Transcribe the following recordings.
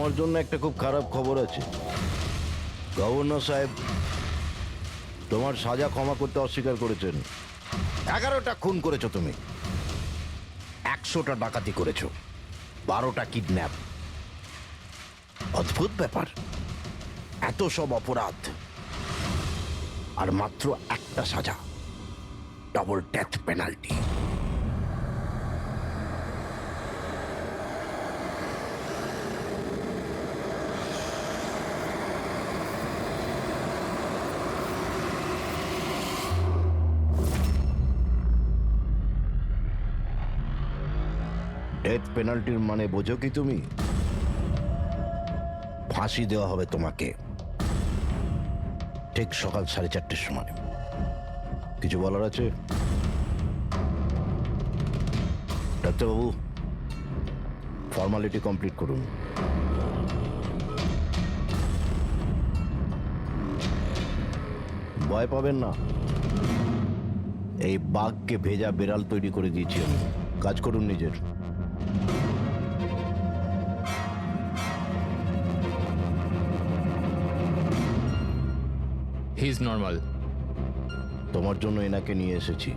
তোমার জন্য একটা খুব খারাপ খবর আছে। গভর্নর সাহেব তোমার সাজা ক্ষমা করতে অস্বীকার করেছেন। 11টা খুন করেছো তুমি, 100টা ডাকাতি করেছো, 12টা কিডন্যাপ। অদ্ভুত ব্যাপার, এত সব অপরাধ আর মাত্র একটা সাজা, ডাবল ডেথ পেনাল্টি। ডেথ পেনাল্টির মানে বোঝো কি তুমি? ফাঁসি দেওয়া হবে তোমাকে ঠিক সকাল 4:30টার সময়। কিছু বলার আছে? ডাক্তারবাবু, ফর্মালিটি কমপ্লিট করুন। ভয় পাবেন না, এই বাঘকে ভেজা বিড়াল তৈরি করে দিয়েছি আমি। কাজ করুন নিজের। He is normal. তোমার জন্য এনাকে নিয়ে এসেছি।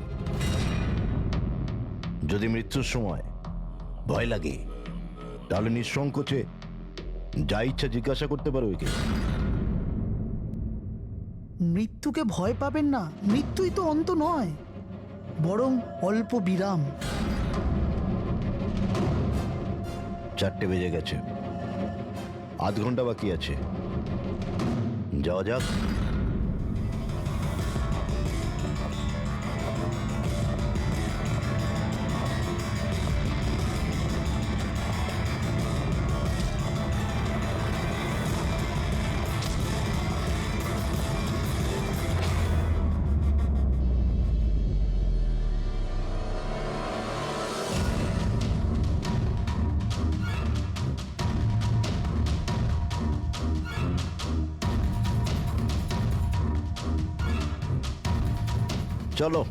যদি মৃত্যুর সময় ভয় লাগে তাহলে নিঃসংকোচে যা ইচ্ছা জিজ্ঞাসা করতে পারো একে। মৃত্যুকে ভয় পাবেন না, মৃত্যুই তো অন্ত নয়, বরং অল্প বিরাম। 4টে বেজে গেছে, আধ ঘন্টা বাকি আছে, যাওয়া যাক। চলো।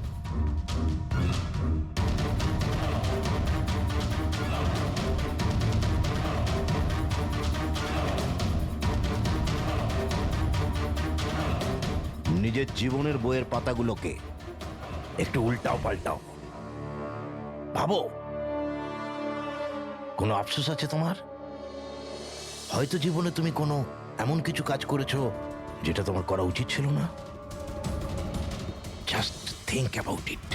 নিজের জীবনের বইয়ের পাতাগুলোকে একটু উল্টাও পাল্টাও, ভাবো কোনো আফসোস আছে তোমার? হয়তো জীবনে তুমি কোনো এমন কিছু কাজ করেছো যেটা তোমার করা উচিত ছিল না। Just think about it.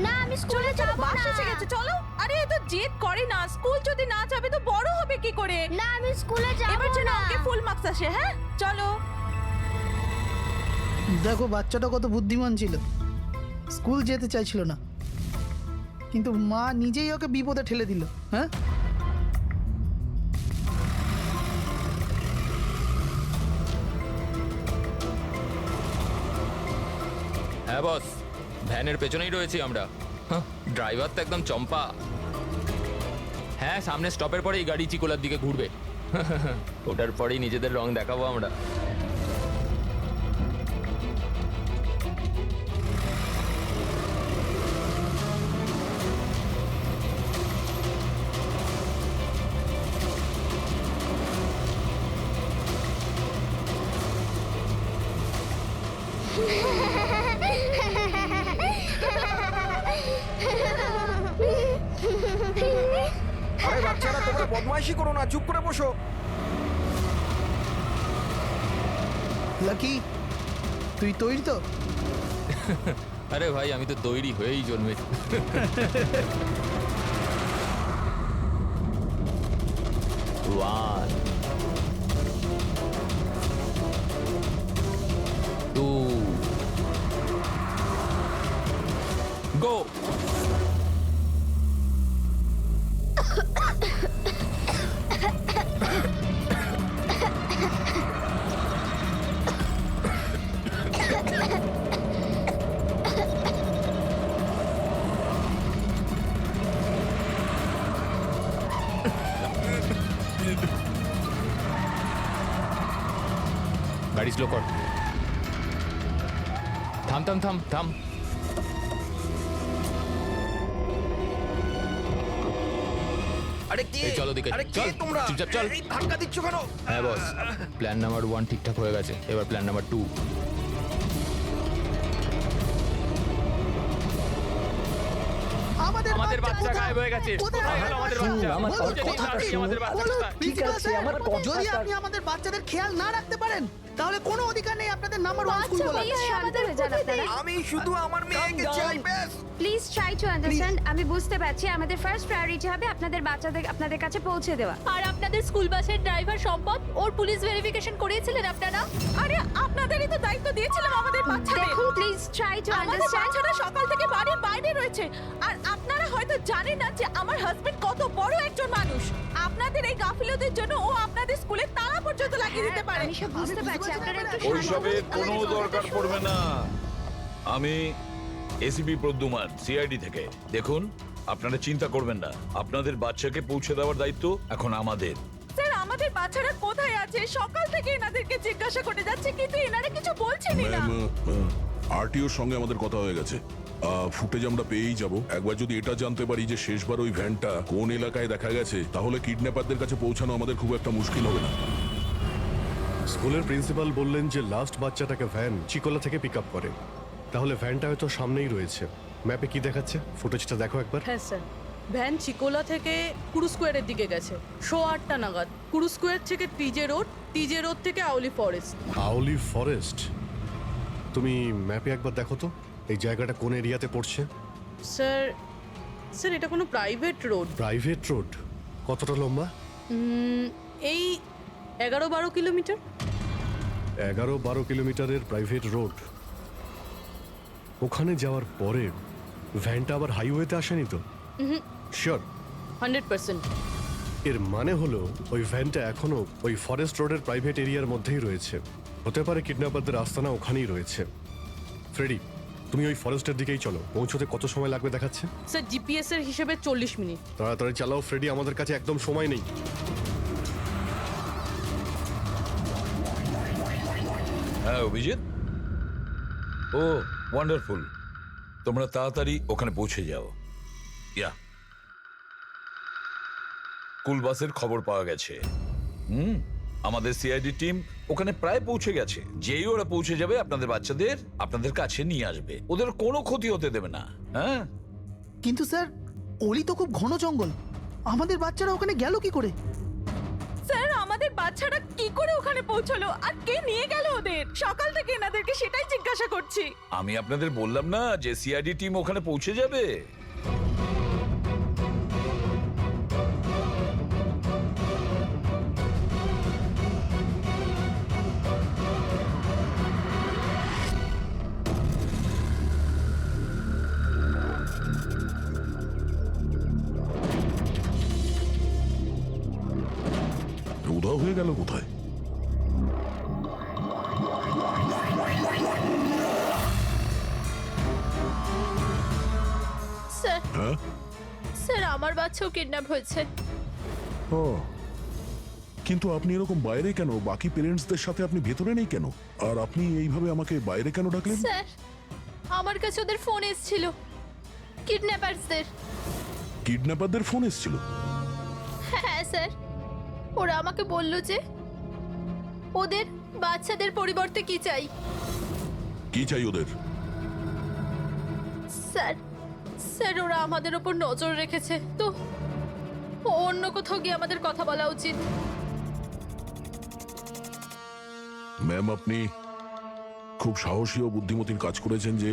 না আমি স্কুলে যাব না। বাস এসে গেছে, চলো। আরে এ তো জেদ করে না, স্কুল যদি না যাবে তো বড় হবে কি করে? না আমি স্কুলে যাব এবার যেন না। ওকে ফুল মার্কস আসে। হ্যাঁ চলো। দেখো বাচ্চাটা কত বুদ্ধিমান ছিল, স্কুল যেতে চাইছিল না, কিন্তু মা নিজেই ওকে বিপদে ঠেলে দিল। হ্যাঁ, হ্যাঁ বস, ভ্যানের পেছনেই রয়েছি আমরা। ড্রাইভার তো একদম চম্পা। হ্যাঁ, সামনে স্টপের পরেই গাড়ি চিকোলার দিকে ঘুরবে। ওটার পরেই নিজেদের রং দেখাবো আমরা। আরে বাচ্চারা, তোমরা বদমাইশি করো না, চুপ করে বসো। লাকি তুই তৈরি তো? আরে ভাই, আমি তো তৈরি হয়েই জন্মেছি। One. গাড়ি স্লো কর। থাম থাম থাম থাম। আরে কে? এই, চল ওদিকে, আরে কে চল, তোমরা? চুপচাপ চল। এই ধাক্কা দিচ্ছ কেন? হ্যাঁ বস, প্ল্যান নাম্বার 1 ঠিকঠাক হয়ে গেছে, এবার প্ল্যান নাম্বার 2। আমাদের বাচ্চা গায়েব হয়ে গেছে। কোথায় গেল আমাদের বাচ্চা? আমার বলুন, কথাটা আমাদের বাচ্চা বলুন, কোথায়? প্রিন্সিপাল স্যার, যদি আপনি আমাদের বাচ্চাদের খেয়াল না রাখতে পারেন তাহলে কোনো অধিকার নেই আপনাদের নাম্বার 1 স্কুল বলার। আমাদের আমি শুধু আমার মেয়েকে চাই ব্যাস। Please try to understand. আমি বুঝতে পারছি আমাদের ফার্স্ট প্রায়োরিটি হবে আপনাদের বাচ্চাদের আপনাদের কাছে পৌঁছে দেওয়া। আর আপনাদের স্কুল বাসের ড্রাইভার সম্পদ ওর পুলিশ ভেরিফিকেশন করিয়েছিলেন আপনারা? আরে আপনাদেরই তো দায়িত্ব দিয়েছিলাম আমাদের বাচ্চাদের। দেখুন প্লিজ ট্রাই টু আমাদের আন্ডারস্ট্যান্ড। বাচ্চারা সকাল থেকে বাড়ির বাইরে রয়েছে আর আপনারা হয়তো জানেন না যে আমার হাজবেন্ড কত বড় একজন মানুষ। আপনাদের এই গাফিলতির জন্য ও আপনাদের স্কুলে তালা পর্যন্ত লাগিয়ে দিতে পারে। আমি সব বুঝতে পারছি, আপনারা একটু ওইসবের কোনো দরকার পড়বে না। আমি এসিপি প্রদ্যুমান, সিআইডি থেকে। দেখুন, আপনারা চিন্তা করবেন না, আপনাদের বাচ্চাকে পৌঁছে দেওয়ার দায়িত্ব এখন আমাদের। স্যার আমাদের বাচ্চারা কোথায় আছে? সকাল থেকে এনাদেরকে জিজ্ঞাসা করে যাচ্ছে কিন্তু এনারা কিছু বলছেনই না। আরটিওর সঙ্গে আমাদের কথা হয়ে গেছে। ফুটেজ আমরা পেয়েই যাব। একবার যদি এটা জানতে পারি যে শেষবার ওই ভ্যানটা কোন এলাকায় দেখা গেছে, তাহলে কিডন্যাপারদের কাছে পৌঁছানো আমাদের খুব একটা মুশকিল হবে না। স্কুলের প্রিন্সিপাল বললেন যে লাস্ট বাচ্চাটাকে ভ্যান চিকোলা থেকে পিক আপ করে, তাহলে ভ্যানটা হয়তো সামনেই রয়েছে। ম্যাপে কি দেখাচ্ছে? ফুটেজটা দেখো একবার। হ্যাঁ স্যার, ভ্যান চিকোলা থেকে কুরু স্কোয়ারের দিকে গেছে 8:30 নাগাদ। কুরু স্কোয়ার থেকে টিজে রোড থেকে আউলি ফরেস্ট। আউলি ফরেস্ট? তুমি ম্যাপে একবার দেখো তো এই জায়গাটা কোন এরিয়াতে পড়ছে। স্যার এটা কোনো প্রাইভেট রোড। Private road? কতটা লম্বা? এই 11-12 কিলোমিটার। 11-12 কিলোমিটারের প্রাইভেট রোড। ওখানে যাওয়ার পরে ভ্যানটা আবার হাইওয়েতে আসেনি তো? শিওর? 100%। এর মানে হলো ওই ভ্যানটা এখনো ওই ফরেস্ট রোডের প্রাইভেট এরিয়ার মধ্যেই রয়েছে। হতে পারে কিডন্যাপারদের আস্তানা ওখানেই রয়েছে। ফ্রেডি, তুমি ওই ফরেস্টের দিকেই চলো। পৌঁছতে কত সময় লাগবে দেখাচ্ছে? স্যার জিপিএস এর হিসেবে 40 মিনিট। তাড়াতাড়ি চালাও ফ্রেডি, আমাদের কাছে একদম সময় নেই। হ্যাঁ অভিজিৎ, ও ওয়ান্ডারফুল। তোমরা তাড়াতাড়ি ওখানে পৌঁছে যাও। ইয়া, স্কুল বাসের খবর পাওয়া গেছে। আমাদের সিআইডি টিম ওখানে প্রায় পৌঁছে গেছে। যেই ওরা পৌঁছে যাবে আপনাদের বাচ্চাদের আপনাদের কাছে নিয়ে আসবে। ওদের কোনো ক্ষতি হতে দেবে না। হ্যাঁ, কিন্তু স্যার অলি তো খুব ঘন জঙ্গল, আমাদের বাচ্চারা ওখানে গেল কি করে? স্যার আমাদের বাচ্চারা কি করে ওখানে পৌঁছলো আর কে নিয়ে গেল ওদের? সকাল থেকে এনাদেরকে সেটাই জিজ্ঞাসা করছি। আমি আপনাদের বললাম না যে সিআইডি টিম ওখানে পৌঁছে যাবে। উধাও হয়ে গেল কোথায়? স্যার হ্যাঁ? স্যার আমার বাচ্চাও কিডন্যাপ হয়েছে। ও, কিন্তু আপনি এরকম বাইরে কেন? বাকি পেরেন্টসদের সাথে আপনি ভেতরে নেই কেন? আর আপনি এইভাবে আমাকে বাইরে কেন ডাকলেন? স্যার আমার কাছে ওদের ফোন এসেছিল, কিডন্যাপারসদের। কিডন্যাপারদের ফোন এসেছিল? হ্যাঁ স্যার, ওরা আমাকে বলল যে ওদের বাচ্চাদের পরিবর্তে কি চাই। কি চাই ওদের? স্যার স্যার ওরা আমাদের ওপর নজর রেখেছে, তো অন্য কোথাও গিয়ে আমাদের কথা বলা উচিত। ম্যাম, আপনি খুব সাহসী ও বুদ্ধিমতীর কাজ করেছেন যে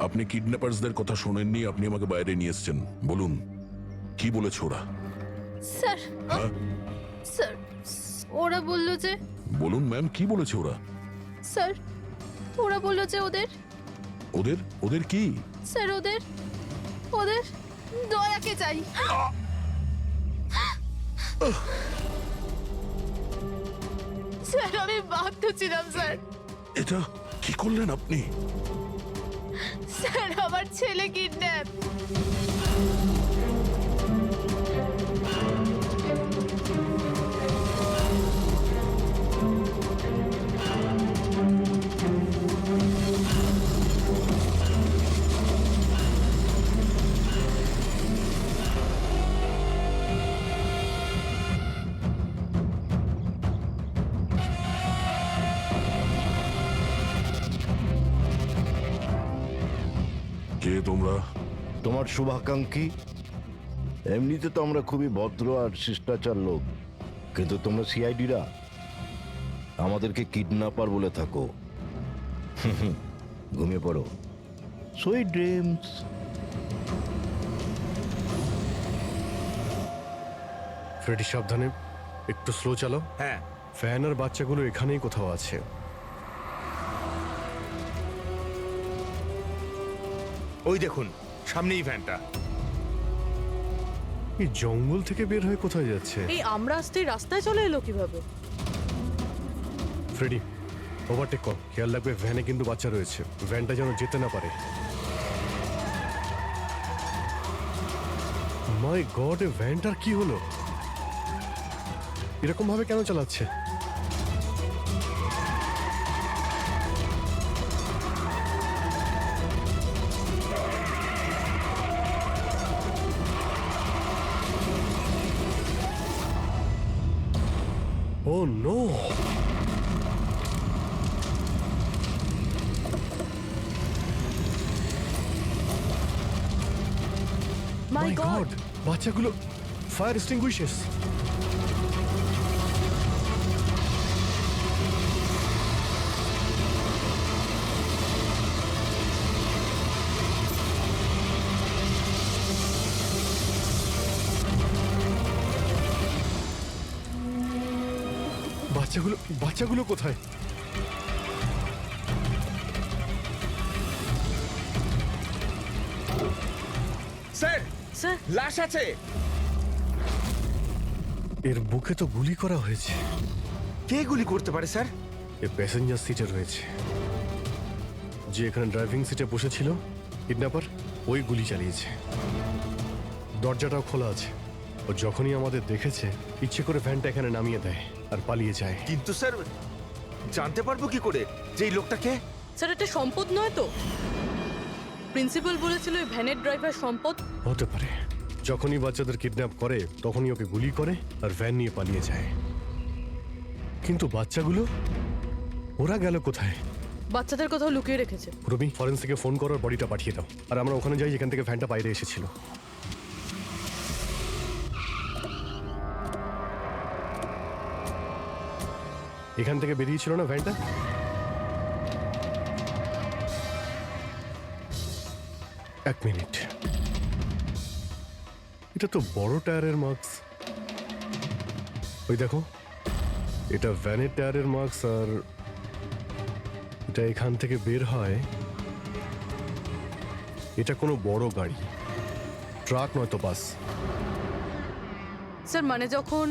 আপনি কিডন্যাপারসদের কথা শোনেননি, আপনি আমাকে বাইরে নিয়ে এসেছেন। বলুন কি বলেছে ওরা? স্যার হ্যাঁ? স্যার ওরা বলল যে, বলুন ম্যাম, কি বলেছে ওরা? স্যার ওরা বলল যে ওদের ওদের ওদের কি? স্যার ওদের ওদের দয়াকে চাই। স্যার আমি বাধ্য ছিলাম স্যার। এটা কি করলেন আপনি? স্যার আমার ছেলে কিডন্যাপ। তোমরা? তোমার শুভাকাঙ্ক্ষী। এমনিতে তো আমরা খুবই ভদ্র আর শিষ্টাচার লোক, কিন্তু তোমরা সিআইডিরা আমাদেরকে কিডন্যাপার বলে থাকো। ঘুমিয়ে পড়ো। Sweet dreams. ফ্রেডি সাবধানে, একটু স্লো চালাও। হ্যাঁ ফ্যান আর বাচ্চাগুলো এখানেই কোথাও আছে। ওই দেখুন সামনেই ভ্যানটা। এই জঙ্গল থেকে বের হয়ে কোথায় যাচ্ছে? এই আমরা আসতে রাস্তায় চলে এলো কিভাবে? ফ্রেডি, ওভারটেক কর, খেয়াল রাখবে ভ্যানে কিন্তু বাচ্চা রয়েছে, ভ্যানটা যেন যেতে না পারে। মাই গড, এ ভ্যানটার কি হলো? এরকম ভাবে কেন চালাচ্ছে? ও নো! মাই গড! বাচ্চাগুলো ফায়ার এক্সটিংগুইশার্স। বাচ্চাগুলো কোথায়? স্যার স্যার, লাশ আছে। এর বুকে তো গুলি করা হয়েছে। কে গুলি করতে পারে স্যার? এ প্যাসেঞ্জার সিটে রয়েছে। যে এখানে ড্রাইভিং সিটে বসেছিল কিডন্যাপার, ওই গুলি চালিয়েছে। দরজাটাও খোলা আছে। ও যখনই আমাদের দেখেছে ইচ্ছে করে ভ্যানটা এখানে নামিয়ে দেয় আর পালিয়ে যায়। কিন্তু স্যার জানতে পারবো কি করে যে এই লোকটাকে? স্যার এটা সম্পদ নয় তো? প্রিন্সিপাল বলেছিল এই ভ্যানের ড্রাইভার সম্পদ। হতে পারে। যখনই বাচ্চাদের কিডন্যাপ করে তখনই ওকে গুলি করে আর ভ্যান নিয়ে পালিয়ে যায়। কিন্তু বাচ্চাগুলো, ওরা গেল কোথায়? বাচ্চাদের কোথাও লুকিয়ে রেখেছে। রবি, ফরেন্সিকে ফোন করার বডিটা পাঠিয়ে দাও, আর আমরা ওখানে যাই যেখান থেকে ভ্যানটা বাইরে এসেছিল। এখান থেকে বেরিয়েছিল না ভ্যানটা? এক মিনিট, এটা তো বড় টায়ারের মার্কস। ওই দেখো, এটা ভ্যানের টায়ারের মার্কস, আর এটা এখান থেকে বের হয়। এটা কোনো বড় গাড়ি, ট্রাক নয়তো বাস। স্যার মানে যখন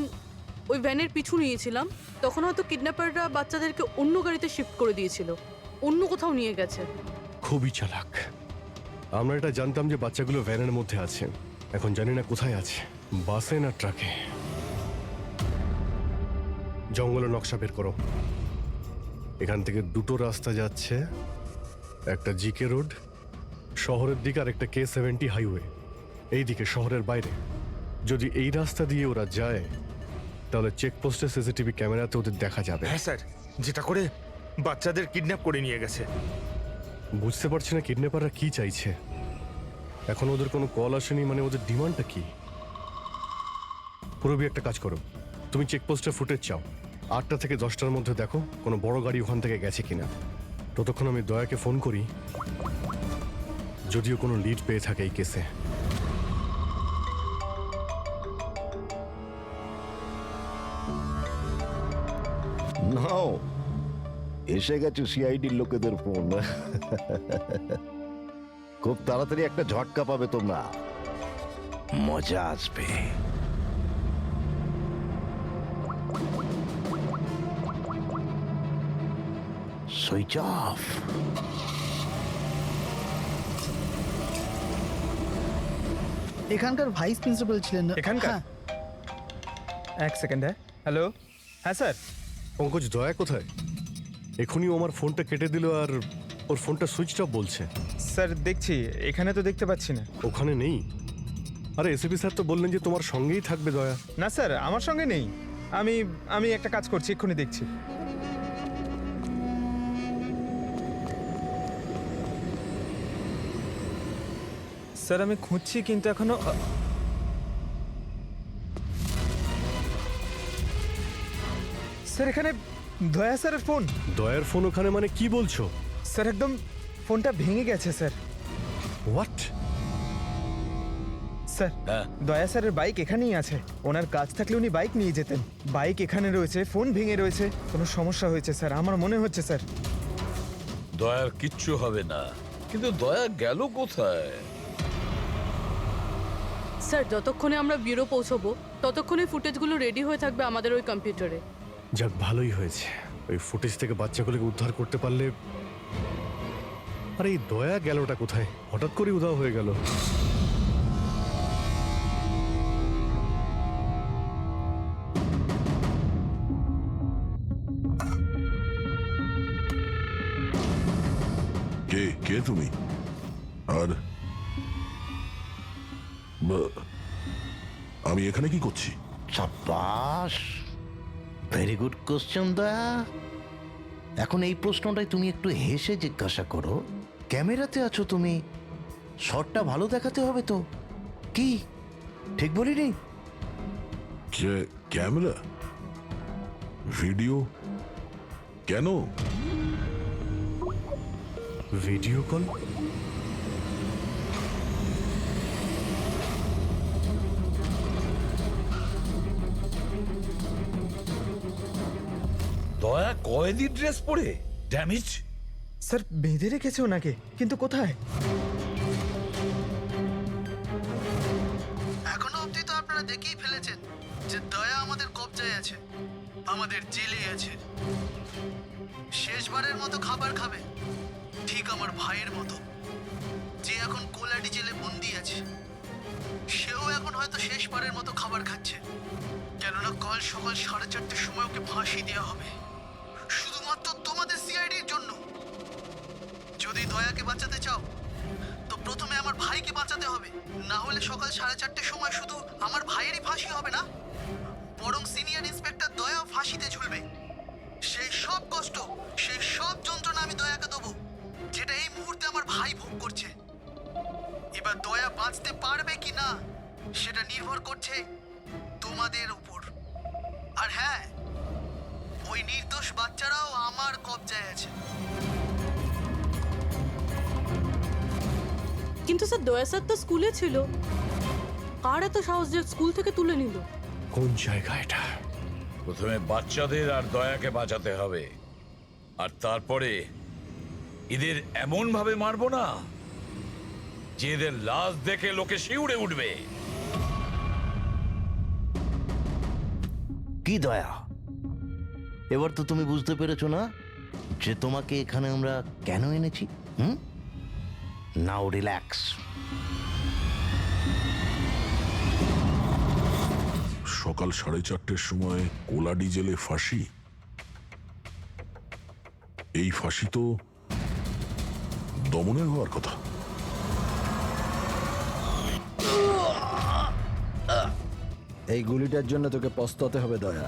ওই ভ্যানের পিছু নিয়েছিলাম তখন হয়তো কিডন্যাপাররা বাচ্চাদেরকে অন্য গাড়িতে শিফট করে দিয়েছিল, অন্য কোথাও নিয়ে গেছে। খুবই চালাক। আমরা এটা জানতাম যে বাচ্চাগুলো ভ্যানের মধ্যে আছে, এখন জানি না কোথায় আছে, বাসে না ট্রাকে। জঙ্গলের নকশা বের করো। এখান থেকে দুটো রাস্তা যাচ্ছে, একটা জিকে রোড শহরের দিকে আর একটা K70 হাইওয়ে এই দিকে শহরের বাইরে। যদি এই রাস্তা দিয়ে ওরা যায় তাহলে চেকপোস্টে সিসিটিভি ক্যামেরাতে ওদের দেখা যাবে। হ্যাঁ স্যার, যেটা করে বাচ্চাদের কিডন্যাপ করে নিয়ে গেছে। বুঝতে পারছি না কিডন্যাপাররা কি চাইছে। এখন ওদের কোনো কল আসেনি, মানে ওদের ডিমান্ডটা কি? পুরবি, একটা কাজ করো, তুমি চেকপোস্টে ফুটেজ চাও, 8টা থেকে 10টার মধ্যে দেখো কোনো বড় গাড়ি ওখান থেকে গেছে কিনা। ততক্ষণ আমি দয়াকে ফোন করি, যদিও কোনো লিড পেয়ে থাকে এই কেসে। নাও, এসে গেছে সিআইডির লোকেদের ফোন। খুব তাড়াতাড়ি একটা ঝটকা পাবে তোমরা, মজা আসবে। Switch off. এখানকার ভাইস প্রিন্সিপাল ছিলেন না? এখানকার? হ্যাঁ। এক সেকেন্ড। হ্যালো, হ্যাঁ স্যার। পঙ্কজ, দয়া কোথায়? এখনই ও আমার ফোনটা কেটে দিল আর ওর ফোনটা সুইচ অফ বলছে। স্যার দেখছি, এখানে তো দেখতে পাচ্ছি না। ওখানে নেই? আরে এসিপি স্যার তো বললেন যে তোমার সঙ্গেই থাকবে দয়া। না স্যার, আমার সঙ্গে নেই। আমি একটা কাজ করছি, এক্ষুনি দেখছি। স্যার আমি খুঁজছি কিন্তু এখনো স্যার এখানে দয়া স্যারের ফোন। দয়ার ফোন ওখানে মানে কি বলছো? স্যার একদম ফোনটা ভেঙে গেছে স্যার। হোয়াট? স্যার হ্যাঁ। দয়া স্যারের বাইক এখানেই আছে। ওনার কাজ থাকলে উনি বাইক নিয়ে যেতেন। বাইক এখানে রয়েছে, ফোন ভেঙে রয়েছে, কোনো সমস্যা হয়েছে স্যার আমার মনে হচ্ছে স্যার। দয়ার কিচ্ছু হবে না, কিন্তু দয়া গেল কোথায়? স্যার যতক্ষণে আমরা ব্যুরো পৌঁছবো ততক্ষণে ফুটেজগুলো রেডি হয়ে থাকবে আমাদের ওই কম্পিউটারে। যাক ভালোই হয়েছে, ওই ফুটেজ থেকে বাচ্চাগুলোকে উদ্ধার করতে পারলে। আরে এই দয়া গেলটা কোথায়? হঠাৎ করে উধাও হয়ে গেল। কে কে তুমি? আর আমি এখানে কি করছি? সাব্বাস, ভেরি গুড কোশ্চেন দয়া। এখন এই প্রশ্নটাই তুমি একটু হেসে জিজ্ঞাসা করো। ক্যামেরাতে আছো তুমি, শটটা ভালো দেখাতে হবে তো। কি ঠিক বলিনি? ক্যামেরা, ভিডিও, কেন? Video call? দয়া কয়েদি ড্রেস পরে ড্যামেজ। স্যার বেঁধে রেখেছে ওনাকে, কিন্তু কোথায়? এখনো অবধি তো আপনারা দেখেই ফেলেছেন যে দয়া আমাদের কবজায় আছে, আমাদের জেলে আছে। শেষবারের মতো খাবার খাবে, ঠিক আমার ভাইয়ের মতো, যে এখন কোলাডি জেলে বন্দি আছে। সেও এখন হয়তো শেষবারের মতো খাবার খাচ্ছে, কেননা কাল সকাল 4:30টার সময় ওকে ফাঁসি দেওয়া হবে, শুধুমাত্র তোমাদের সিআইডির জন্য। যদি দয়াকে বাঁচাতে চাও তো প্রথমে আমার ভাইকে বাঁচাতে হবে, না হলে সকাল 4:30টার সময় শুধু আমার ভাইয়েরই ফাঁসি হবে না, বরং সিনিয়র ইন্সপেক্টর দয়াও ফাঁসিতে ঝুলবে। সেই সব কষ্ট, সেই সব যন্ত্রণা আমি দয়াকে দেবো, যেটা এই মুহূর্তে আমার ভাই ভোগ করছে। এবার দয়া বাঁচতে পারবে কি না সেটা নির্ভর করছে তোমাদের উপর। আর হ্যাঁ, ওই নির্দোষ বাচ্চারাও আমার কবজায় আছে। কিন্তু স্যার দয়া স্যার তো স্কুলে ছিল, কার এত সাহস যে স্কুল থেকে তুলে নিল? কোন জায়গা এটা? প্রথমে বাচ্চাদের আর দয়াকে বাঁচাতে হবে, আর তারপরে এদের এমন ভাবে মারবো না যে এদের লাশ দেখে লোকে শিউরে উঠবে। কি দয়া, এবার তো তুমি বুঝতে পেরেছো না যে তোমাকে এখানে আমরা কেন এনেছি? নাও রিল্যাক্স। সকাল 4:30টার সময় কোলাডি জেলে ফাঁসি? এই ফাঁসি তো দমনের হওয়ার কথা। এই গুলিটার জন্য তোকে পস্তাতে হবে দয়া।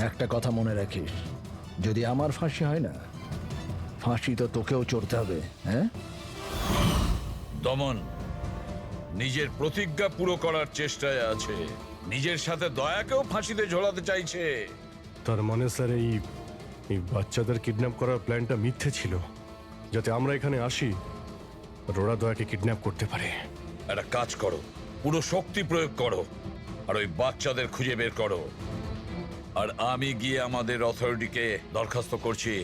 একটা কথা মনে রাখিস, যদি আমার ফাঁসি হয় না, ফাঁসি তো তোকেও চড়তে হবে। হ্যাঁ দমন নিজের প্রতিজ্ঞা পুরো করার চেষ্টায় আছে, নিজের সাথে দয়াকেও ফাঁসিতে ঝোলাতে চাইছে। তার মানে স্যার এই বাচ্চাদের কিডন্যাপ করার প্ল্যানটা মিথ্যে ছিল, যাতে আমরা এখানে আসি আর ওরা দয়াকে কিডন্যাপ করতে পারে। একটা কাজ করো, পুরো শক্তি প্রয়োগ করো আর ওই বাচ্চাদের খুঁজে বের করো। আর আমি গিয়ে আমাদের অথরিটিকে দরখাস্ত করছি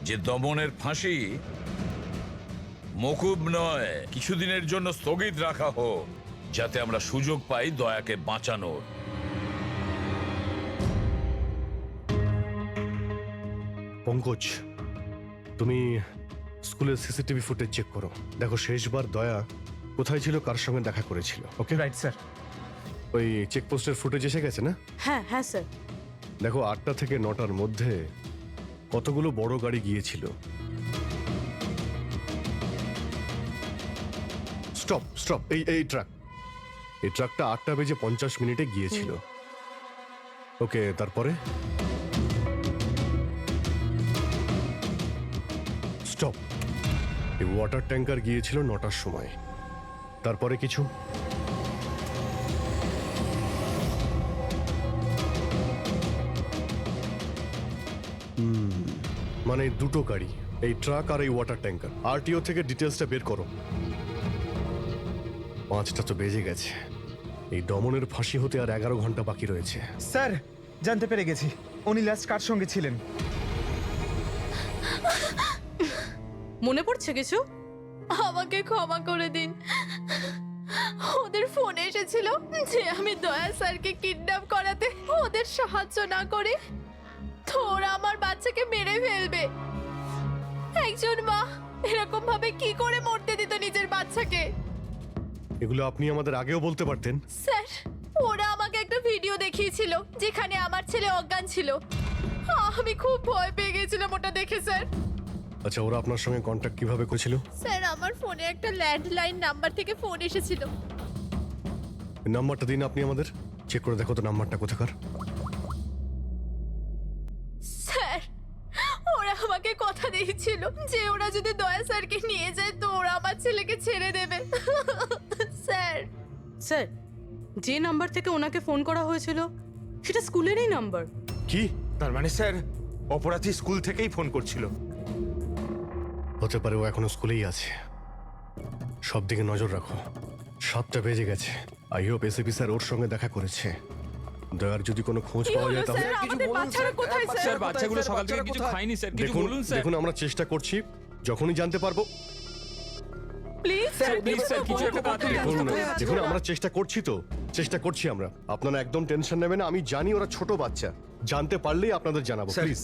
যে দমনের ফাঁসি মকুব নয়, কিছুদিনের জন্য স্থগিত রাখা হোক, যাতে আমরা সুযোগ পাই দয়াকে বাঁচানোর। পঙ্কজ, তুমি স্কুলের সিসিটিভি ফুটেজ চেক করো, দেখো শেষবার দয়া কোথায় ছিল, কার সঙ্গে দেখা করেছিল। Okay right sir. ওই চেকপোস্টের ফুটেজ এসে গেছে না? হ্যাঁ হ্যাঁ স্যার। দেখো 8টা থেকে 9টার মধ্যে কতগুলো বড় গাড়ি গিয়েছিল। স্টপ স্টপ, এই ট্রাকটা 8:50 গিয়েছিল। ওকে, তারপরে স্টপ, এই ওয়াটার ট্যাঙ্কার গিয়েছিল 9টার সময়। তারপরে কিছু? মানে দুটো গাড়ি, এই ট্রাক আর এই ওয়াটার ট্যাঙ্কার। আরটিও থেকে ডিটেলসটা বের করো। 5টা তো বেজে গেছে। এই দমনের ফাঁসি হতে আর 11 ঘন্টা বাকি রয়েছে। স্যার জানতে পেরে গেছি উনি লাস্ট কার সঙ্গে ছিলেন। মনে পড়ছে কিছু? আমাকে ক্ষমা করে দিন। ওদের ফোনে এসেছিল যে আমি দয়া স্যারকে কিডন্যাপ করাতে ওদের সাহায্য না করে তো ওরা আমার বাচ্চাকে মেরে ফেলবে। একজন মা এরকম ভাবে কি করে মরতে দিত নিজের বাচ্চাকে? এগুলো আপনি আমাদের আগেও বলতে পারতেন। স্যার ওরা আমাকে একটা ভিডিও দেখিয়েছিল যেখানে আমার ছেলে অজ্ঞান ছিল। আমি খুব ভয় পেয়ে গেছিলাম ওটা দেখে স্যার। আচ্ছা, ওরা আপনার সঙ্গে কন্ট্যাক্ট কিভাবে করেছিল? স্যার আমার ফোনে একটা ল্যান্ডলাইন নাম্বার থেকে ফোন এসেছিল। নাম্বারটা দিন আপনি আমাদের। চেক করে দেখো তো নাম্বারটা কোথাকার। স্যার ওরা আমাকে কথা দিয়েছিল যে ওরা যদি দয়া স্যারকে নিয়ে যায় তো ওরা আমার ছেলেকে ছেড়ে দেবে। স্যার স্যার, যে নাম্বার থেকে ওনাকে ফোন করা হয়েছিল সেটা স্কুলেরই নাম্বার। কি? তার মানে স্যার অপরাধী স্কুল থেকেই ফোন করছিল। হতে পারে ও এখনো স্কুলেই আছে। সব দিকে নজর রাখো। 7টা বেজে গেছে। আই হোপ এসিপি স্যার ওর সঙ্গে দেখা করেছে। দয়ার যদি কোনো খোঁজ কি পাওয়া হলো যায় তাহলে স্যার? আমাদের বাচ্চারা কোথায় স্যার? স্যার বাচ্চাগুলো সকাল থেকে কিছু খায়নি স্যার, কিছু দেখুন বলুন স্যার। দেখুন আমরা চেষ্টা করছি, যখনই জানতে পারবো। প্লিজ স্যার প্লিজ স্যার কিছু একটা তাড়াতাড়ি দেখুন করুন। দেখুন আমরা চেষ্টা করছি তো, চেষ্টা করছি আমরা। আপনারা একদম টেনশন নেবেন না। আমি জানি ওরা ছোট বাচ্চা, জানতে পারলেই আপনাদের জানাবো প্লিজ।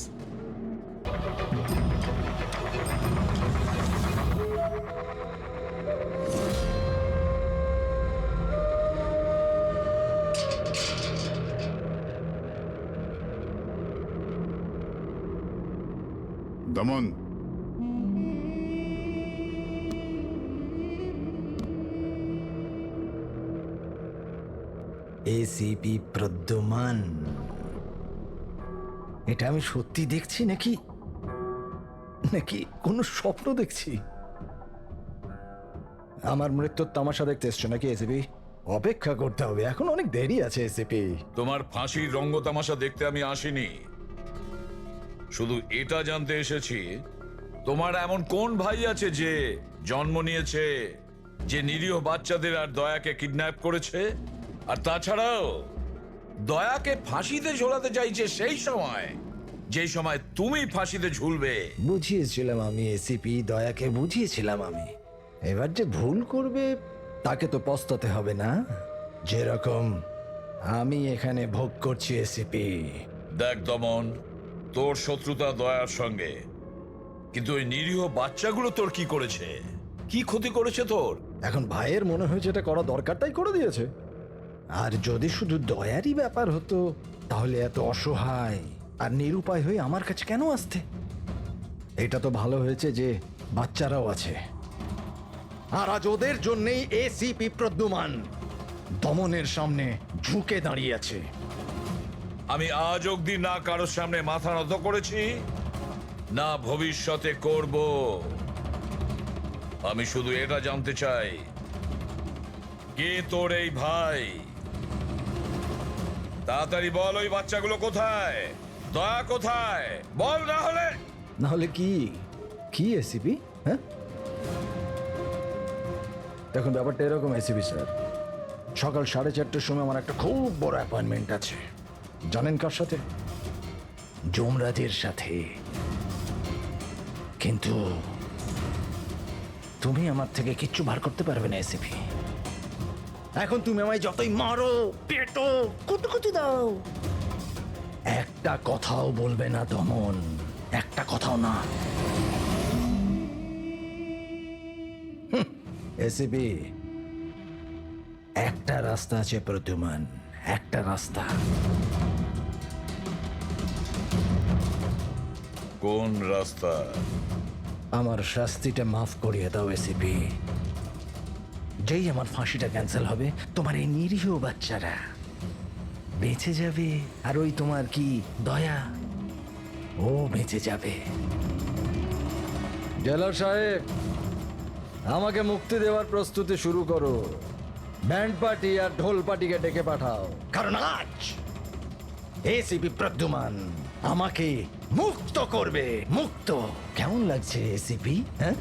দমন, এসিপি প্রদ্যুমান, এটা আমি সত্যি দেখছি নাকি নাকি কোনো স্বপ্ন দেখছি? আমার মৃত্যুর তামাশা দেখতে এসছো নাকি এসিপি? অপেক্ষা করতে হবে, এখন অনেক দেরি আছে এসিপি। তোমার ফাঁসির রঙ্গতামাশা দেখতে আমি আসিনি, শুধু এটা জানতে এসেছি তোমার এমন কোন ভাই আছে যে জন্ম নিয়েছে, যে নিরীহ বাচ্চাদের আর দয়াকে কিডন্যাপ করেছে, আর তাছাড়াও দয়াকে ফাঁসিতে ঝোলাতে চাইছে সেই সময় যেই সময় তুমি ফাঁসিতে ঝুলবে। বুঝিয়েছিলাম আমি এসিপি, দয়াকে বুঝিয়েছিলাম আমি। এবার যে ভুল করবে তাকে তো পস্তাতে হবে না, যেরকম আমি এখানে ভোগ করছি এসিপি। দেখ দমন, তোর শত্রুতা দয়ার সঙ্গে, কিন্তু ওই নিরীহ বাচ্চাগুলো তোর কি করেছে, কি ক্ষতি করেছে তোর? এখন ভাইয়ের মনে হয়েছে এটা করা দরকার তাই করে দিয়েছে। আর যদি শুধু দয়ারই ব্যাপার হতো তাহলে এত অসহায় আর নিরুপায় হয়ে আমার কাছে কেন আসতে? এটা তো ভালো হয়েছে যে বাচ্চারাও আছে, আর আজ ওদের জন্যই এসিপি প্রদ্যুমান দমনের সামনে ঝুঁকে দাঁড়িয়ে আছে। আমি আজ অব্দি না কারোর সামনে মাথা নত করেছি, না ভবিষ্যতে করব। আমি শুধু এটা জানতে চাই, কে তোর এই ভাই? তাড়াতাড়ি বল, ওই বাচ্চাগুলো কোথায়? দয়া কোথায়? বল, না হলে কি কি এসিপি? হ্যাঁ দেখুন, ব্যাপারটা এরকম এসিপি স্যার, সকাল 4:30টার সময় আমার একটা খুব বড় অ্যাপয়েন্টমেন্ট আছে। জানেন কার সাথে? যমরাজের সাথে। কিন্তু তুমি আমার থেকে কিচ্ছু বার করতে পারবে না এসিপি। এখন তুমি আমায় যতই মারো, পেটো, কুটুকুটি দাও, একটা কথাও বলবে না দমন, একটা কথাও না। এসিপি, একটা রাস্তা আছে প্রদ্যুমান, একটা রাস্তা। কোন রাস্তা? আমার শাস্তিটা মাফ করিয়ে দাও এসিপি। যেই আমার ফাঁসিটা ক্যান্সেল হবে তোমার এই নিরীহ বাচ্চারা বেঁচে যাবে, আর ওই তোমার কি দয়া, ও বেঁচে যাবে। জেলার সাহেব, আমাকে মুক্তি দেওয়ার প্রস্তুতি শুরু করো। ব্যান্ড পার্টি আর ঢোল পার্টিকে ডেকে পাঠাও, কারণ আজ এসিপি প্রদ্যুমান আমাকে মুক্ত করবে। মুক্ত কেমন লাগছে এসিপি? হ্যাঁ,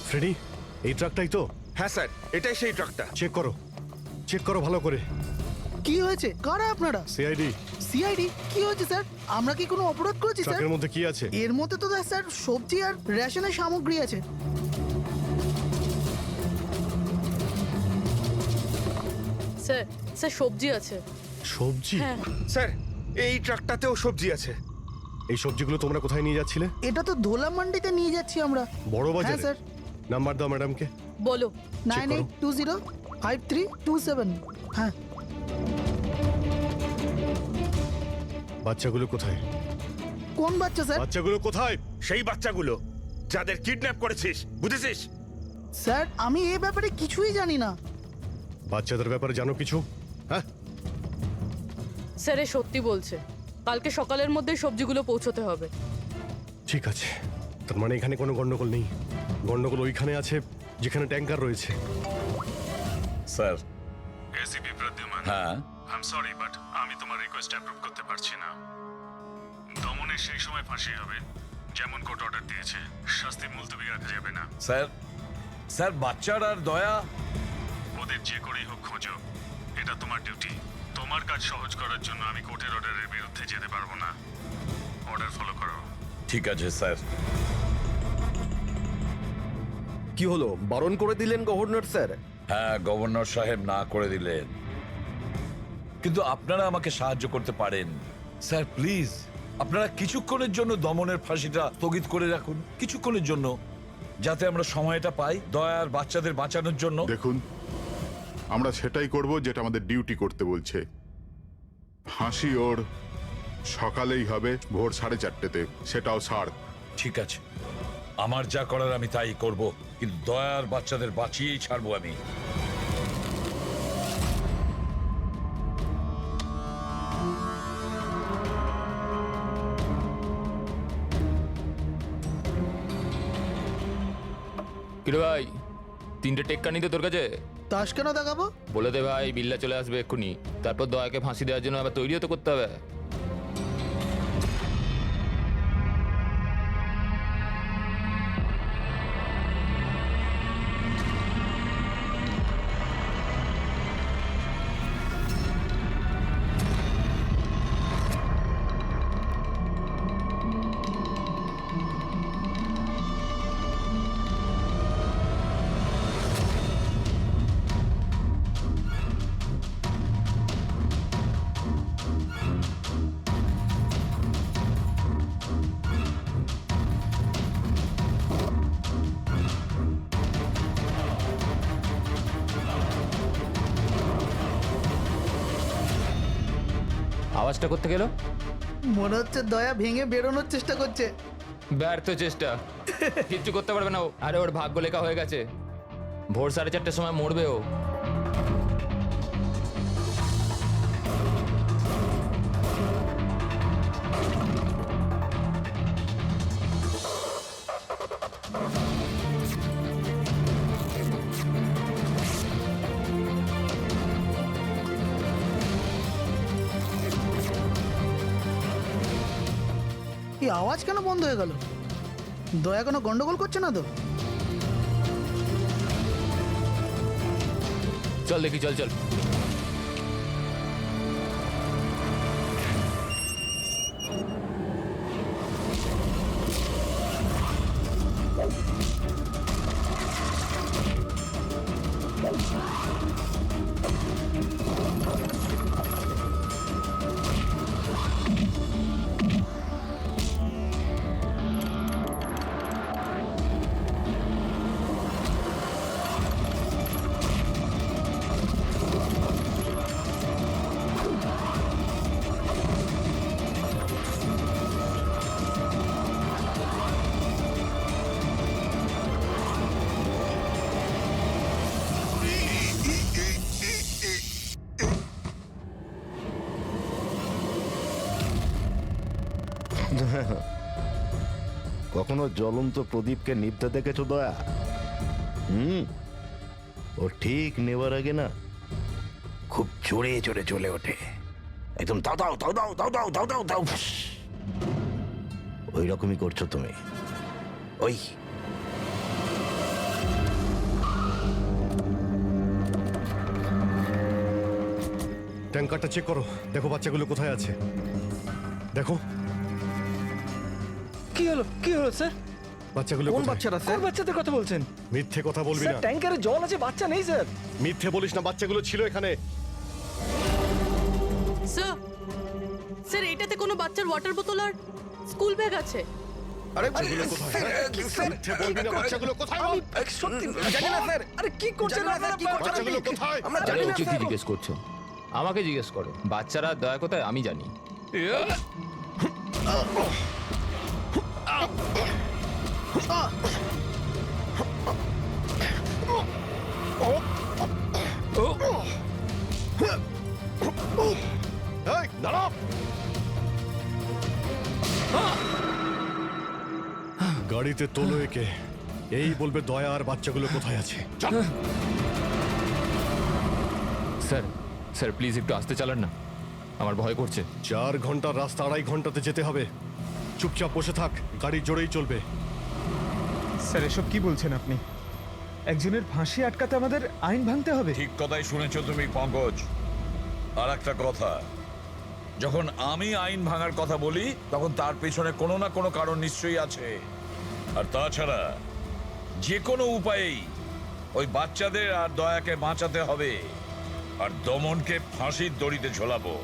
ফ্রেডি, এই ট্রাকটাই তো? হ্যাঁ স্যার, এটাই সেই ট্রাকটা। চেক করো ভালো করে। কি হয়েছে? কারা আপনারা? সিআইডি। সিআইডি? কি হয়েছে স্যার? আমরা কি কোনো অপরাধ করেছি স্যার? ট্রাকের মধ্যে কি আছে? এর মধ্যে তো স্যার সবজি আর রেশনের সামগ্রী আছে। স্যার স্যার সবজি আছে। সবজি? হ্যাঁ। স্যার, এই ট্রাকটাতেও সবজি আছে। এই সবজিগুলো তোমরা কোথায় নিয়ে যাচ্ছিলে? এটা তো ধোলা মান্ডিতে নিয়ে যাচ্ছি আমরা। বড় হ্যাঁ বাজারে? স্যার। নাম্বার দাও ম্যাডামকে। বলো। 98205327। হ্যাঁ। বাচ্চাগুলো কোথায়? কোন বাচ্চা স্যার? বাচ্চাগুলো কোথায়? সেই বাচ্চাগুলো যাদের কিডন্যাপ করেছিস, বুঝেছিস? স্যার আমি এই ব্যাপারে কিছুই জানি না। বাচ্চাদের ব্যাপারে জানো কিছু? হ্যাঁ, স্যার এ সত্যি বলছে। কালকে সকালের মধ্যে সবজিগুলো পৌঁছতে হবে। ঠিক আছে। তার মানে এখানে কোনো গন্ডগোল নেই। গন্ডগোল ওইখানে আছে যেখানে ট্যাঙ্কার রয়েছে। স্যার। এসিপি প্রদ্যুমান, হ্যাঁ, আই এম সরি বাট আমি তোমার রিকোয়েস্ট অ্যাপ্রুভ করতে পারছি না। দমনের সেই সময় ফাঁসি হবে যেমন কোর্ট অর্ডার দিয়েছে। শাস্তি মুলতবি রাখা যাবে না। স্যার বাচ্চার আর দয়া, ওদের যে করেই হোক খোঁজো, এটা তোমার ডিউটি। তোমার কাজ সহজ করার জন্য আমি কোর্টের অর্ডারের বিরুদ্ধে যেতে পারবো না। অর্ডার ফলো করো। ঠিক আছে স্যার। কি হলো, বারণ করে দিলেন গভর্নর স্যার? হ্যাঁ, গভর্নর সাহেব না করে দিলেন, কিন্তু আপনারা আমাকে সাহায্য করতে পারেন। স্যার প্লিজ, আপনারা কিছুক্ষণের জন্য দমনের ফাঁসিটা স্থগিত করে রাখুন, কিছুক্ষণের জন্য, যাতে আমরা সময়টা পাই দয়ার বাচ্চাদের বাঁচানোর জন্য। দেখুন, আমরা সেটাই করব যেটা আমাদের ডিউটি করতে বলছে। ফাঁসি ওর সকালেই হবে, ভোর 4:30-তে, সেটাও ছাড়। ঠিক আছে, আমার যা করার আমি তাই করব, কিন্তু দয়ার বাচ্চাদের বাঁচিয়েই ছাড়বো আমি। কিরে ভাই, 3টে টেক্কা নিতে তোর কাছে? তাস কেন দেখাবো? বলে দে ভাই, বিল্লা চলে আসবে এক্ষুনি। তারপর দয়াকে ফাঁসি দেওয়ার জন্য আবার তৈরিও তো করতে হবে। আওয়াজটা করতে গেল, মনে হচ্ছে দয়া ভেঙে বেরোনোর চেষ্টা করছে। ব্যর্থ চেষ্টা, কিচ্ছু করতে পারবে না ও। আরে ওর ভাগ্য লেখা হয়ে গেছে, ভোর 4:30-র সময় মরবে ও। এই আওয়াজ কেন বন্ধ হয়ে গেল? দয়া কোনো গন্ডগোল করছে না তো? চল দেখি, চল চল। কখনো জ্বলন্ত প্রদীপকে নিভতে দেখেছো দয়া? ও ঠিক নেবার আগে না খুব জোরে জোরে জ্বলে ওঠে, একদম দাও দাও দাও দাও দাও দাও দাও দাও দাও। ওই রকমই করছো তুমি। ওই ট্যাঙ্কারটা চেক করো, দেখো বাচ্চাগুলো কোথায় আছে। দেখো কি হলো কি হলো স্যার? বাচ্চাগুলো কোন কোথায়? বাচ্চারা স্যার? কোন বাচ্চাদের কথা বলছেন? মিথ্যে কথা বলবি স্যার না। ট্যাঙ্কারে জল আছে, বাচ্চা নেই স্যার। মিথ্যে বলিস না, বাচ্চাগুলো ছিল এখানে। স্যার স্যার এটাতে কোনো বাচ্চার ওয়াটার বোতল আর স্কুল ব্যাগ আছে। বাচ্চাগুলো কোথায়? মিথ্যে বলবি না, বাচ্চাগুলো কোথায় বল? সত্যি জানি না স্যার। আরে কি করছেন আপনারা? বাচ্চাগুলো কোথায়? আমরা আরে জানি না ওকে কি স্যার। জিজ্ঞেস করছো? আমাকে জিজ্ঞেস করো। বাচ্চারা দয়া কোথায় আমি জানি। এই, দাঁড়াও। গাড়িতে তোলো একে, এই বলবে দয়া আর বাচ্চাগুলো কোথায় আছে। স্যার স্যার প্লিজ একটু আস্তে চালান না, আমার ভয় করছে। 4 ঘন্টার রাস্তা 2.5 ঘন্টাতে যেতে হবে। চুপচাপ বসে থাক, গাড়ি জোরেই চলবে। স্যার এসব কি বলছেন আপনি? একজনের ফাঁসি আটকাতে আমাদের আইন ভাঙতে হবে? ঠিক কথাই শুনেছো তুমি পঙ্কজ। আর একটা কথা, যখন আমি আইন ভাঙার কথা বলি তখন তার পেছনে কোনো না কোনো কারণ নিশ্চয়ই আছে। আর তাছাড়া যে কোনো উপায়েই ওই বাচ্চাদের আর দয়াকে বাঁচাতে হবে, আর দমনকে ফাঁসির দড়িতে ঝোলাবো।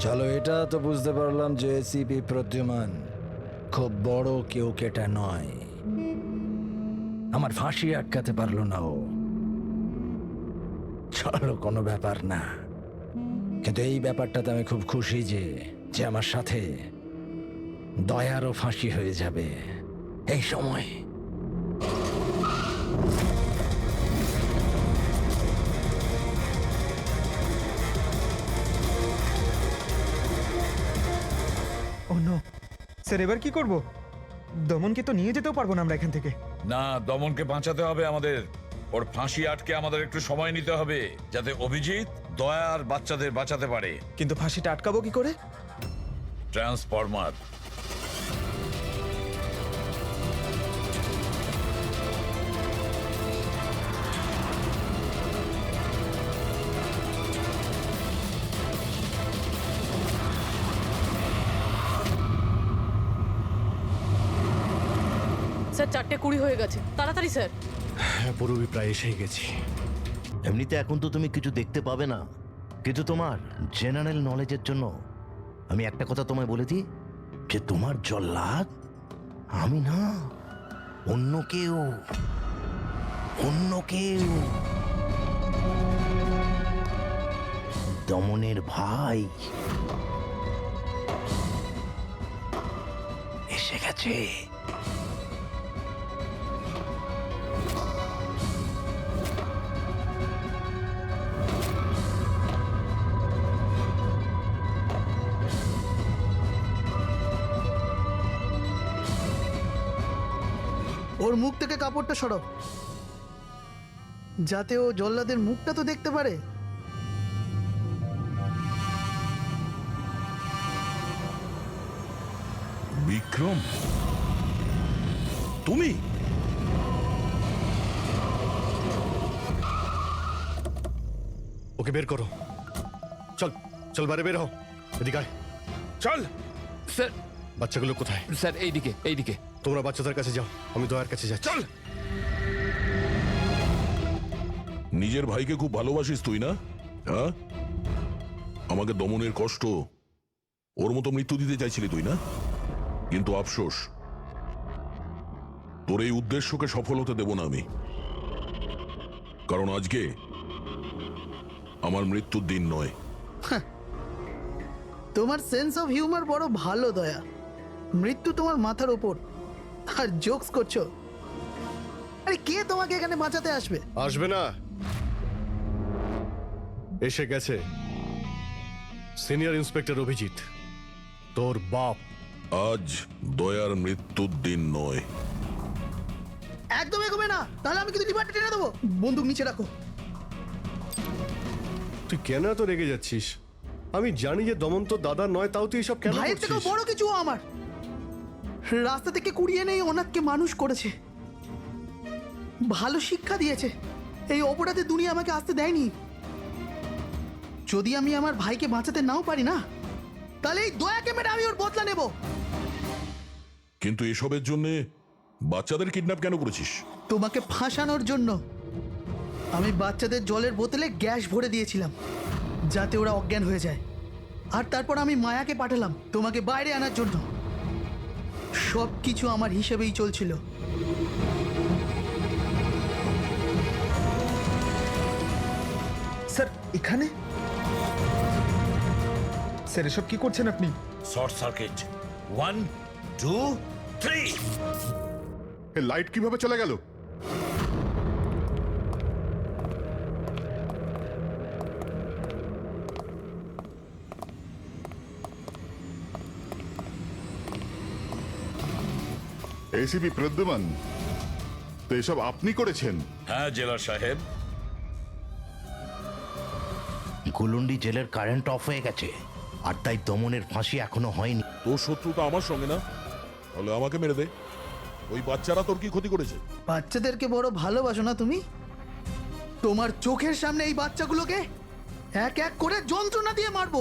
চলো, এটা তো বুঝতে পারলাম যে এসিপি প্রদ্যুমান খুব বড় কেউ কেটা নয়। আমার ফাঁসি আটকাতে পারলো না ও। চলো, কোনো ব্যাপার না। কিন্তু এই ব্যাপারটাতে আমি খুব খুশি যে যে আমার সাথে দয়ারও ফাঁসি হয়ে যাবে এই সময়। ও নো স্যার, এবার কি করব? দমনকে তো নিয়ে যেতেও পারবো না আমরা এখান থেকে। না, দমনকে বাঁচাতে হবে আমাদের। ওর ফাঁসি আটকে আমাদের একটু সময় নিতে হবে, যাতে অভিজিৎ দয়া আর বাচ্চাদের বাঁচাতে পারে। কিন্তু ফাঁসিটা আটকাবো কি করে? ট্রান্সফরমার। স্যার 4:20 হয়ে গেছে, তাড়াতাড়ি স্যার। হ্যাঁ, পুরোই প্রায় এসেই গেছি। এমনিতে এখন তো তুমি কিছু দেখতে পাবে না, কিন্তু তোমার জেনারেল নলেজের জন্য আমি একটা কথা তোমায় বলে দিই, যে তোমার জল্লাদ আমি না, অন্য কেউ। অন্য কেউ। দমনের ভাই এসে গেছে। ওর মুখ থেকে কাপড়টা সরাও, যাতে ও জল্লাদের মুখটা তো দেখতে পারে। বিক্রম, তুমি? ওকে বের করো। চল চল, বাইরে বের হও। এদিকে আয়। চল। স্যার বাচ্চাগুলো কোথায়? স্যার এইদিকে এইদিকে। তোমরা বাচ্চাদের কাছে যাও, আমি দয়ার কাছে যাচ্ছি। চল। নিজের ভাইকে খুব ভালোবাসিস তুই না? হ্যাঁ, আমাকে দমনের কষ্ট ওর মতো মৃত্যু দিতে চাইছিলি তুই না? কিন্তু আফসোস, তোর এই উদ্দেশ্যকে সফল হতে দেব না আমি। কারণ আজকে আমার মৃত্যুর দিন নয়। তোমার সেন্স অফ হিউমার বড় ভালো দয়া। মৃত্যু তোমার মাথার ওপর আর জোকস করছো। আরে কে তোমাকে এখানে বাঁচাতে আসবে? আসবে না, এসে গেছে সিনিয়র ইন্সপেক্টর অভিজিৎ, তোর বাপ। আজ দয়ার মৃত্যুর দিন নয়। একদম এগোবে না, তাহলে আমি কিন্তু ডিপার্টমেন্টে টেনে দেবো। বন্দুক নিচে রাখো। তুই কেন এত রেগে যাচ্ছিস? আমি জানি যে দমন তোর দাদা নয়, তাও তুই এসব কেন ভাইয়ের থেকে করছিস? বড় কিছু ও আমার। রাস্তা থেকে কুড়িয়ে নেই ওনাকে মানুষ করেছে, ভালো শিক্ষা দিয়েছে। এই অপরাধের দুনিয়া আমাকে আসতে দেয়নি। যদি আমি আমার ভাইকে বাঁচাতে নাও পারি না, তাহলে এই দয়াকে মেরে আমি ওর বদলা নেব। কিন্তু এসবের জন্য বাচ্চাদের কিডন্যাপ কেন করেছিস? তোমাকে ফাঁসানোর জন্য। আমি বাচ্চাদের জলের বোতলে গ্যাস ভরে দিয়েছিলাম যাতে ওরা অজ্ঞান হয়ে যায়, আর তারপর আমি মায়াকে পাঠালাম তোমাকে বাইরে আনার জন্য। সব কিছু আমার হিসেবেই চলছিল। স্যার এখানে? স্যার এসব কি করছেন আপনি? Short circuit 1 2 3। লাইট কিভাবে চলে গেল? এসিপি প্রদ্যুমান, তো এসব আপনি করেছেন? হ্যাঁ জেলার সাহেব। গুলুন্ডি জেলের কারেন্ট অফ হয়ে গেছে, আর তাই দমনের ফাঁসি এখনো হয়নি। তোর শত্রুতা আমার সঙ্গে না, তাহলে আমাকে মেরে দে। ওই বাচ্চারা তোর কি ক্ষতি করেছে? বাচ্চাদেরকে বড় ভালোবাসো না তুমি? তোমার চোখের সামনে এই বাচ্চাগুলোকে এক এক করে যন্ত্রণা দিয়ে মারবো।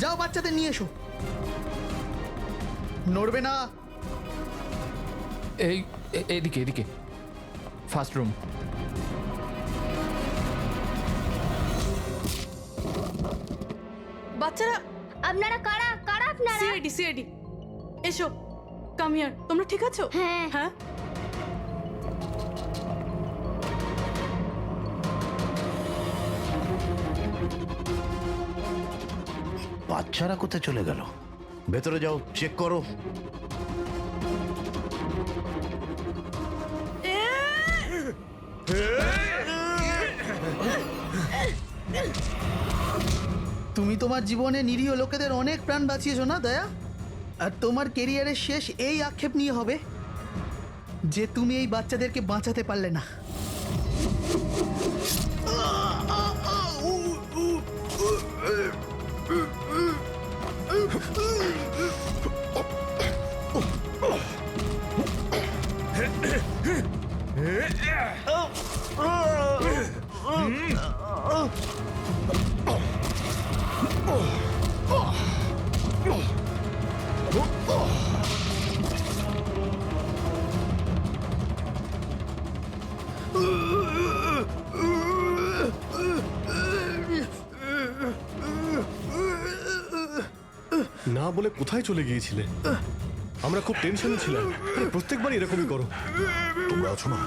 যাও বাচ্চাদের নিয়ে এসো। নড়বে না। এদিকে এদিকে, ফার্স্ট রুম। বাচ্চারা, আপনারা কারা কারা আপনারা? সিআইডি এসো, কাম হিয়ার। তোমরা ঠিক আছো? হ্যাঁ। হ্যাঁ। বাচ্চারা কোথায় চলে গেল? ভেতরে যাও, চেক করো। তুমি তোমার জীবনে নিরীহ লোকেদের অনেক প্রাণ বাঁচিয়েছো না দয়া? আর তোমার কেরিয়ারের শেষ এই আক্ষেপ নিয়ে হবে যে তুমি এই বাচ্চাদেরকে বাঁচাতে পারলে না। না বলে কোথায় চলে গিয়েছিলে? আমরা খুব টেনশনে ছিলাম। আরে প্রত্যেকবার এরকমই করো। তোমরা আছো না,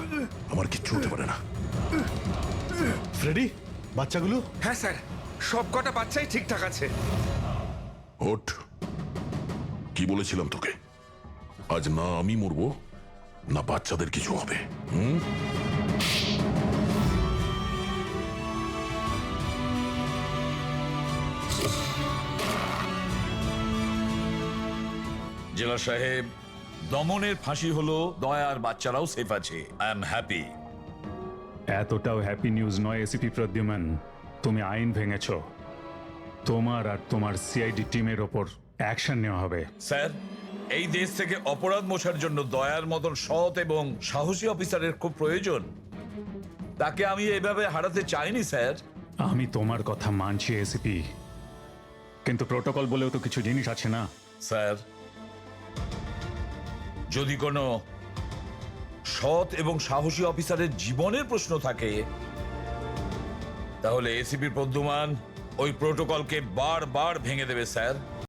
আমার কিচ্ছু হতে পারে না। ফ্রেডি, বাচ্চাগুলো? হ্যাঁ স্যার, সব কটা বাচ্চাই ঠিকঠাক আছে। ওঠ, কি বলেছিলাম তোকে? আজ না আমি মরবো, না বাচ্চাদের কিছু হবে। জেলা সাহেব, দমনের ফাঁসি হলো, দয়ার বাচ্চারাও সেফ আছে। I am happy. এতটাও হ্যাপি নিউজ নয় এসিপি প্রদ্যুমান। তুমি আইন ভেঙেছ, তোমার আর তোমার সিআইডি টিমের ওপর অ্যাকশন নেওয়া হবে। স্যার, এই দেশ থেকে অপরাধ মোছার জন্য দয়ার মতন সৎ এবং সাহসী অফিসারের খুব প্রয়োজন। তাকে আমি এইভাবে হারাতে চাইনি স্যার। আমি তোমার কথা মানছি এসিপি, কিন্তু প্রোটোকল বলেও তো কিছু জিনিস আছে না? স্যার, যদি কোনো সৎ এবং সাহসী অফিসারের জীবনের প্রশ্ন থাকে, তাহলে এসিপি প্রদ্যুমান ওই প্রোটোকলকে বারবার ভেঙে দেবে স্যার।